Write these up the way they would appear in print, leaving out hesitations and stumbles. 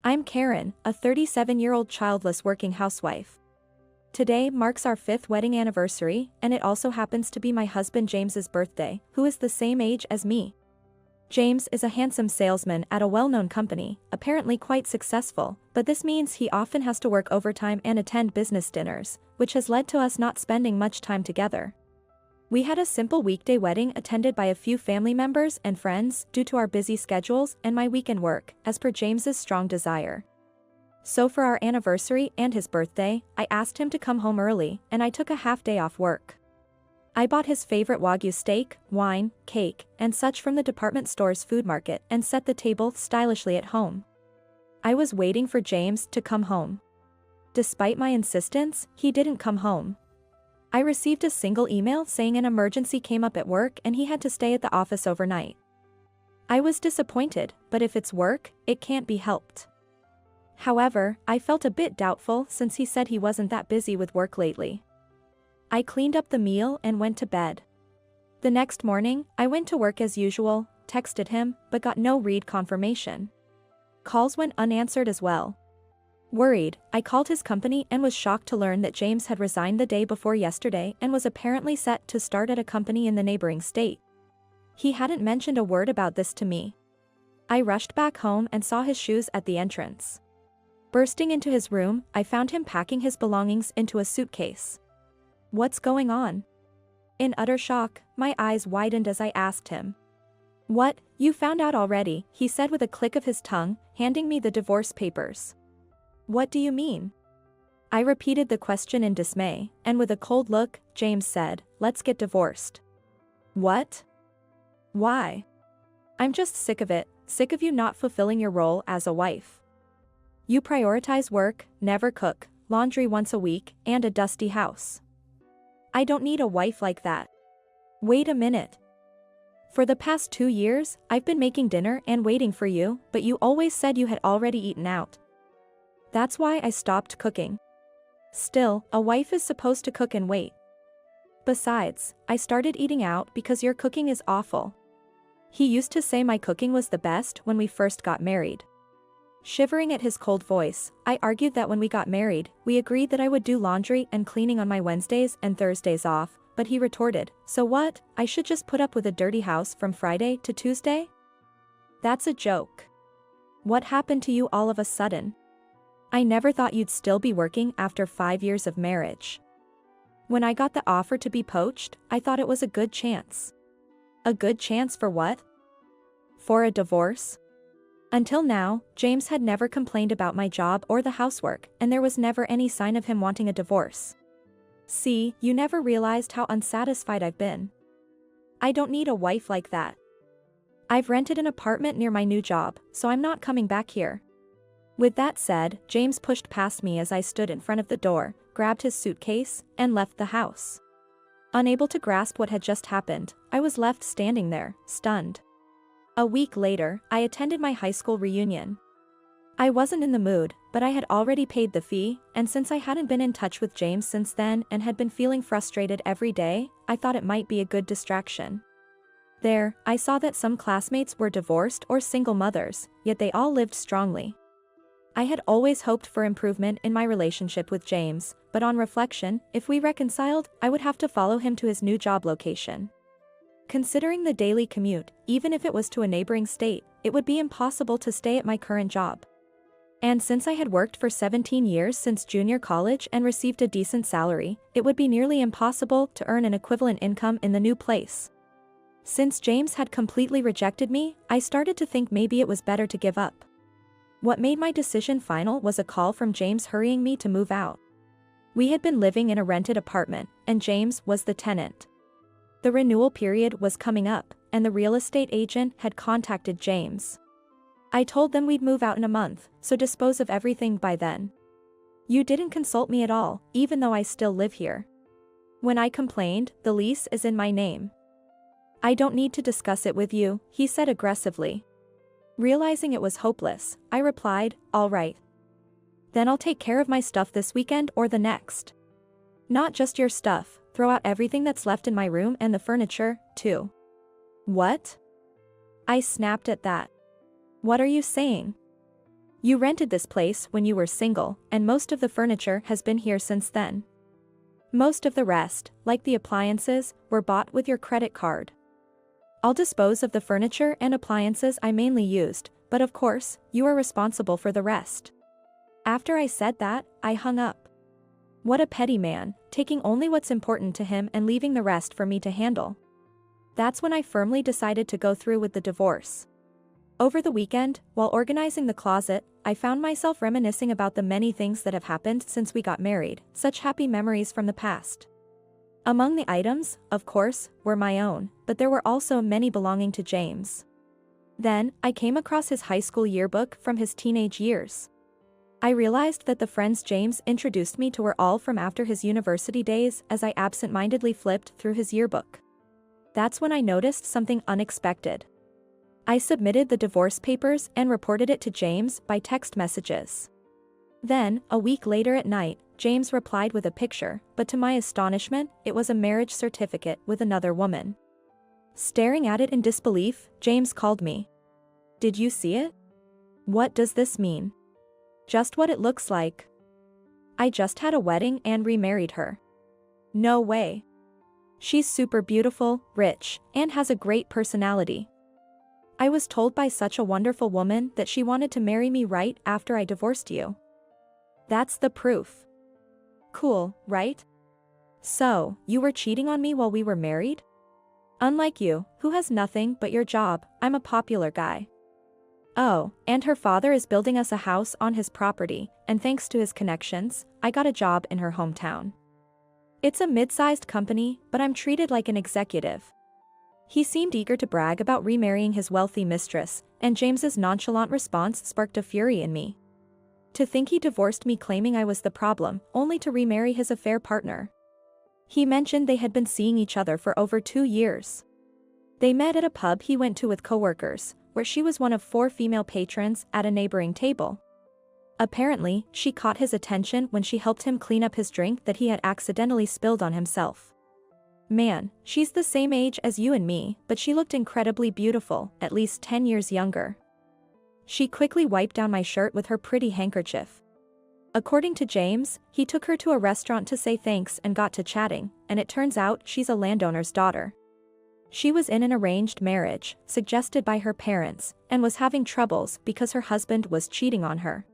I'm Karen, a 37-year-old childless working housewife. Today marks our 5th wedding anniversary, and it also happens to be my husband James's birthday, who is the same age as me. James is a handsome salesman at a well-known company, apparently quite successful, but this means he often has to work overtime and attend business dinners, which has led to us not spending much time together. We had a simple weekday wedding attended by a few family members and friends due to our busy schedules and my weekend work, as per James's strong desire. So for our anniversary and his birthday, I asked him to come home early, and I took a half day off work. I bought his favorite Wagyu steak, wine, cake, and such from the department store's food market and set the table stylishly at home. I was waiting for James to come home. Despite my insistence, he didn't come home. I received a single email saying an emergency came up at work and he had to stay at the office overnight. I was disappointed, but if it's work, it can't be helped. However, I felt a bit doubtful since he said he wasn't that busy with work lately. I cleaned up the meal and went to bed. The next morning, I went to work as usual, texted him, but got no read confirmation. Calls went unanswered as well. Worried, I called his company and was shocked to learn that James had resigned the day before yesterday and was apparently set to start at a company in the neighboring state. He hadn't mentioned a word about this to me. I rushed back home and saw his shoes at the entrance. Bursting into his room, I found him packing his belongings into a suitcase. "What's going on?" In utter shock, my eyes widened as I asked him. "What, you found out already?" he said with a click of his tongue, handing me the divorce papers. "What do you mean?" I repeated the question in dismay, and with a cold look, James said, "Let's get divorced." "What? Why?" "I'm just sick of it, sick of you not fulfilling your role as a wife. You prioritize work, never cook, laundry once a week, and a dusty house. I don't need a wife like that." "Wait a minute. For the past 2 years, I've been making dinner and waiting for you, but you always said you had already eaten out. That's why I stopped cooking. Still, a wife is supposed to cook and wait. Besides, I started eating out because your cooking is awful." He used to say my cooking was the best when we first got married. Shivering at his cold voice, I argued that when we got married, we agreed that I would do laundry and cleaning on my Wednesdays and Thursdays off, but he retorted, "So what, I should just put up with a dirty house from Friday to Tuesday? That's a joke. What happened to you all of a sudden? I never thought you'd still be working after 5 years of marriage." When I got the offer to be poached, I thought it was a good chance. A good chance for what? For a divorce? Until now, James had never complained about my job or the housework, and there was never any sign of him wanting a divorce. See, you never realized how unsatisfied I've been. I don't need a wife like that. I've rented an apartment near my new job, so I'm not coming back here. With that said, James pushed past me as I stood in front of the door, grabbed his suitcase, and left the house. Unable to grasp what had just happened, I was left standing there, stunned. A week later, I attended my high school reunion. I wasn't in the mood, but I had already paid the fee, and since I hadn't been in touch with James since then and had been feeling frustrated every day, I thought it might be a good distraction. There, I saw that some classmates were divorced or single mothers, yet they all lived strongly. I had always hoped for improvement in my relationship with James, but on reflection, if we reconciled, I would have to follow him to his new job location. Considering the daily commute, even if it was to a neighboring state, it would be impossible to stay at my current job. And since I had worked for 17 years since junior college and received a decent salary, it would be nearly impossible to earn an equivalent income in the new place. Since James had completely rejected me, I started to think maybe it was better to give up. What made my decision final was a call from James hurrying me to move out. We had been living in a rented apartment, and James was the tenant. The renewal period was coming up, and the real estate agent had contacted James. I told them we'd move out in a month, so dispose of everything by then. "You didn't consult me at all, even though I still live here." When I complained, "The lease is in my name." "I don't need to discuss it with you," he said aggressively. Realizing it was hopeless, I replied, "All right. Then I'll take care of my stuff this weekend or the next." "Not just your stuff, throw out everything that's left in my room and the furniture, too." "What?" I snapped at that. "What are you saying? You rented this place when you were single, and most of the furniture has been here since then. Most of the rest, like the appliances, were bought with your credit card. I'll dispose of the furniture and appliances I mainly used, but of course, you are responsible for the rest. After I said that, I hung up. What a petty man, taking only what's important to him and leaving the rest for me to handle. That's when I firmly decided to go through with the divorce. Over the weekend, while organizing the closet, I found myself reminiscing about the many things that have happened since we got married, such happy memories from the past. Among the items, of course, were my own, but there were also many belonging to James. Then, I came across his high school yearbook from his teenage years. I realized that the friends James introduced me to were all from after his university days as I absent-mindedly flipped through his yearbook. That's when I noticed something unexpected. I submitted the divorce papers and reported it to James by text messages. Then, a week later at night, James replied with a picture, but to my astonishment, it was a marriage certificate with another woman. Staring at it in disbelief, James called me. "Did you see it? What does this mean?" "Just what it looks like. I just had a wedding and remarried her." "No way. She's super beautiful, rich, and has a great personality. I was told by such a wonderful woman that she wanted to marry me right after I divorced you." "That's the proof." "Cool, right? So, you were cheating on me while we were married? Unlike you, who has nothing but your job, I'm a popular guy." "Oh, and her father is building us a house on his property, and thanks to his connections, I got a job in her hometown. It's a mid-sized company, but I'm treated like an executive." He seemed eager to brag about remarrying his wealthy mistress, and James's nonchalant response sparked a fury in me. To think he divorced me claiming I was the problem, only to remarry his affair partner. He mentioned they had been seeing each other for over 2 years. They met at a pub he went to with coworkers, where she was one of 4 female patrons at a neighboring table. Apparently, she caught his attention when she helped him clean up his drink that he had accidentally spilled on himself. "Man, she's the same age as you and me, but she looked incredibly beautiful, at least 10 years younger." She quickly wiped down my shirt with her pretty handkerchief. According to James, he took her to a restaurant to say thanks and got to chatting, and it turns out she's a landowner's daughter. She was in an arranged marriage, suggested by her parents, and was having troubles because her husband was cheating on her.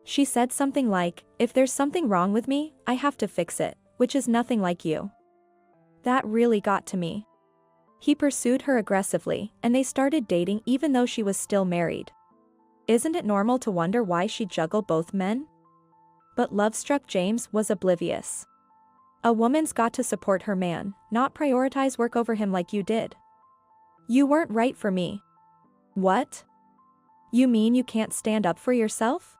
She said something like, "If there's something wrong with me, I have to fix it, which is nothing like you." That really got to me. He pursued her aggressively, and they started dating even though she was still married. Isn't it normal to wonder why she'd juggle both men? But love-struck James was oblivious. "A woman's got to support her man, not prioritize work over him like you did. You weren't right for me." "What? You mean you can't stand up for yourself?"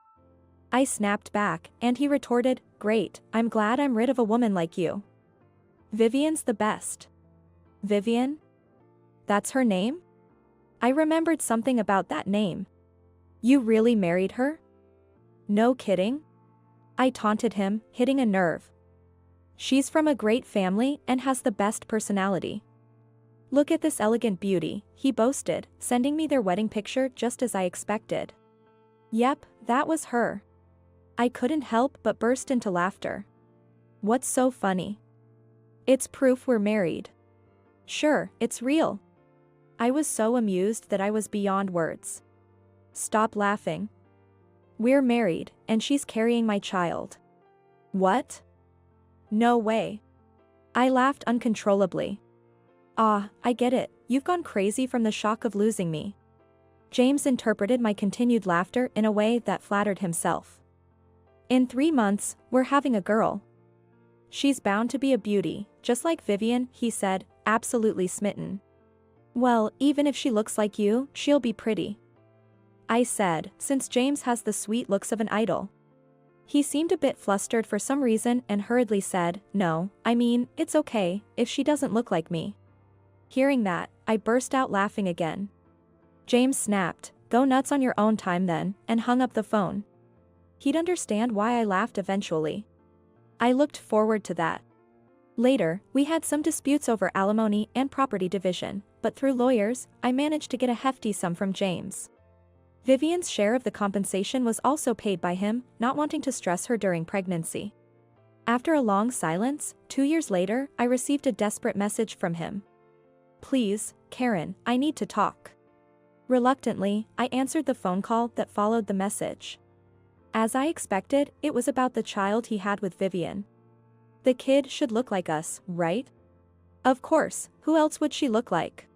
I snapped back, and he retorted, "Great, I'm glad I'm rid of a woman like you. Vivian's the best." "Vivian? That's her name?" I remembered something about that name. "You really married her?" "No kidding?" I taunted him, hitting a nerve. "She's from a great family and has the best personality. Look at this elegant beauty," he boasted, sending me their wedding picture just as I expected. Yep, that was her. I couldn't help but burst into laughter. "What's so funny?" "It's proof we're married." "Sure, it's real." I was so amused that I was beyond words. "Stop laughing. We're married, and she's carrying my child." "What? No way." I laughed uncontrollably. "Ah, I get it, you've gone crazy from the shock of losing me." James interpreted my continued laughter in a way that flattered himself. "In 3 months, we're having a girl. She's bound to be a beauty, just like Vivian," he said, absolutely smitten. "Well, even if she looks like you, she'll be pretty," I said, since James has the sweet looks of an idol. He seemed a bit flustered for some reason and hurriedly said, "No, I mean, it's okay, if she doesn't look like me." Hearing that, I burst out laughing again. James snapped, "Go nuts on your own time then," and hung up the phone. He'd understand why I laughed eventually. I looked forward to that. Later, we had some disputes over alimony and property division, but through lawyers, I managed to get a hefty sum from James. Vivian's share of the compensation was also paid by him, not wanting to stress her during pregnancy. After a long silence, 2 years later, I received a desperate message from him. "Please, Karen, I need to talk." Reluctantly, I answered the phone call that followed the message. As I expected, it was about the child he had with Vivian. The kid should look like us, right? Of course, who else would she look like?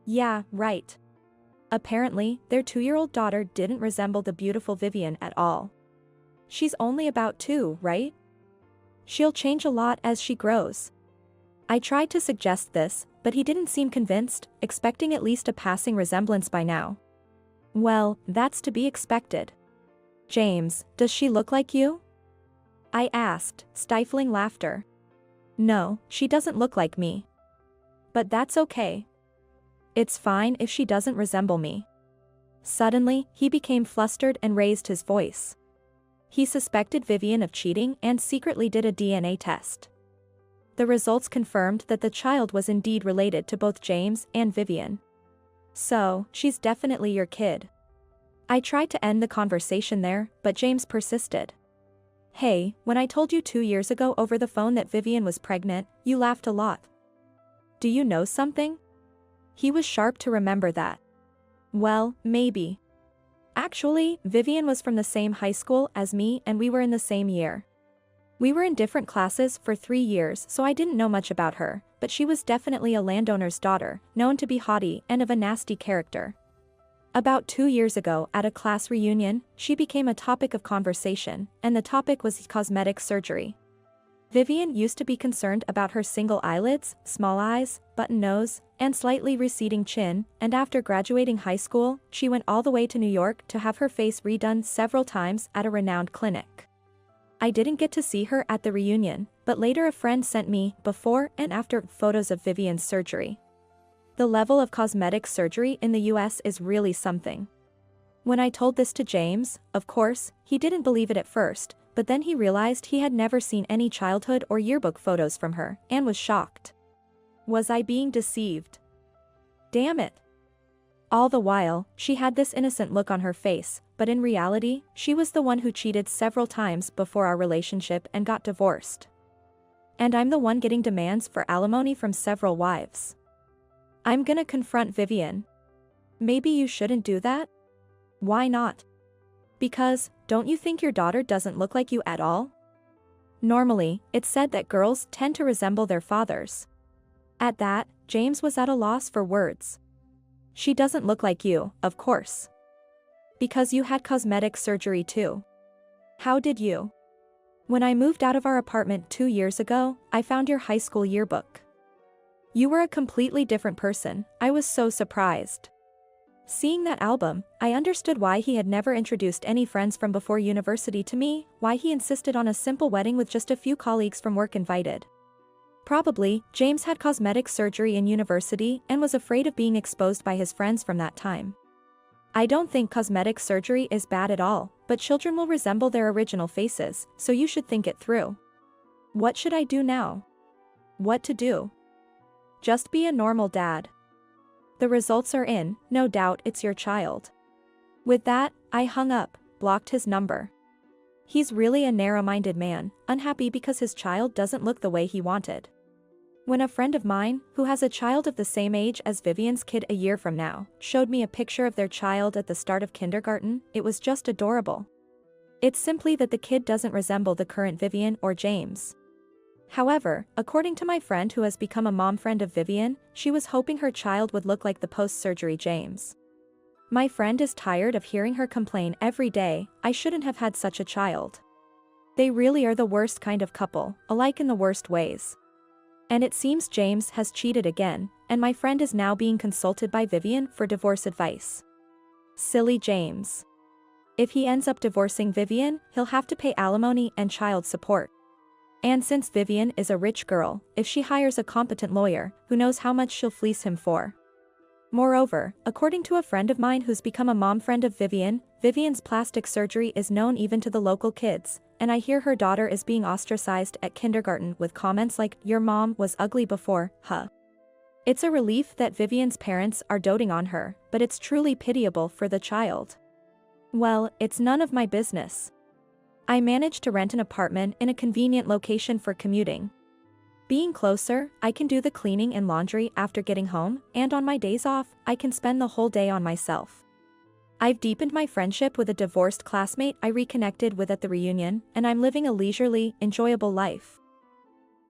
Yeah, right. Apparently, their 2-year-old daughter didn't resemble the beautiful Vivian at all. She's only about 2, right? She'll change a lot as she grows. I tried to suggest this, but he didn't seem convinced, expecting at least a passing resemblance by now. Well, that's to be expected. James, does she look like you? I asked, stifling laughter. No, she doesn't look like me. But that's okay. It's fine if she doesn't resemble me. Suddenly, he became flustered and raised his voice. He suspected Vivian of cheating and secretly did a DNA test. The results confirmed that the child was indeed related to both James and Vivian. So, she's definitely your kid. I tried to end the conversation there, but James persisted. Hey, when I told you 2 years ago over the phone that Vivian was pregnant, you laughed a lot. Do you know something? He was sharp to remember that. Well, maybe. Actually, Vivian was from the same high school as me and we were in the same year. We were in different classes for 3 years, so I didn't know much about her, but she was definitely a landowner's daughter, known to be haughty and of a nasty character. About 2 years ago, at a class reunion, she became a topic of conversation, and the topic was cosmetic surgery. Vivian used to be concerned about her single eyelids, small eyes, button nose, and slightly receding chin, and after graduating high school, she went all the way to New York to have her face redone several times at a renowned clinic. I didn't get to see her at the reunion, but later a friend sent me before and after photos of Vivian's surgery. The level of cosmetic surgery in the US is really something. When I told this to James, of course, he didn't believe it at first, but then he realized he had never seen any childhood or yearbook photos from her, and was shocked. Was I being deceived? Damn it. All the while, she had this innocent look on her face, but in reality, she was the one who cheated several times before our relationship and got divorced. And I'm the one getting demands for alimony from several wives. I'm gonna confront Vivian. Maybe you shouldn't do that? Why not? Because, don't you think your daughter doesn't look like you at all? Normally, it's said that girls tend to resemble their fathers. At that, James was at a loss for words. She doesn't look like you, of course. Because you had cosmetic surgery too. How did you? When I moved out of our apartment 2 years ago, I found your high school yearbook. You were a completely different person. I was so surprised. Seeing that album, I understood why he had never introduced any friends from before university to me, why he insisted on a simple wedding with just a few colleagues from work invited. Probably, James had cosmetic surgery in university and was afraid of being exposed by his friends from that time. I don't think cosmetic surgery is bad at all, but children will resemble their original faces, so you should think it through. What should I do now? What to do? Just be a normal dad. The results are in, no doubt it's your child. With that, I hung up, blocked his number. He's really a narrow-minded man, unhappy because his child doesn't look the way he wanted. When a friend of mine, who has a child of the same age as Vivian's kid a year from now, showed me a picture of their child at the start of kindergarten, it was just adorable. It's simply that the kid doesn't resemble the current Vivian or James. However, according to my friend who has become a mom friend of Vivian, she was hoping her child would look like the post-surgery James. My friend is tired of hearing her complain every day, I shouldn't have had such a child. They really are the worst kind of couple, alike in the worst ways. And it seems James has cheated again, and my friend is now being consulted by Vivian for divorce advice. Silly James. If he ends up divorcing Vivian, he'll have to pay alimony and child support. And since Vivian is a rich girl, if she hires a competent lawyer, who knows how much she'll fleece him for. Moreover, according to a friend of mine who's become a mom friend of Vivian, Vivian's plastic surgery is known even to the local kids, and I hear her daughter is being ostracized at kindergarten with comments like, "Your mom was ugly before, huh?" It's a relief that Vivian's parents are doting on her, but it's truly pitiable for the child. Well, it's none of my business. I managed to rent an apartment in a convenient location for commuting. Being closer, I can do the cleaning and laundry after getting home, and on my days off, I can spend the whole day on myself. I've deepened my friendship with a divorced classmate I reconnected with at the reunion, and I'm living a leisurely, enjoyable life.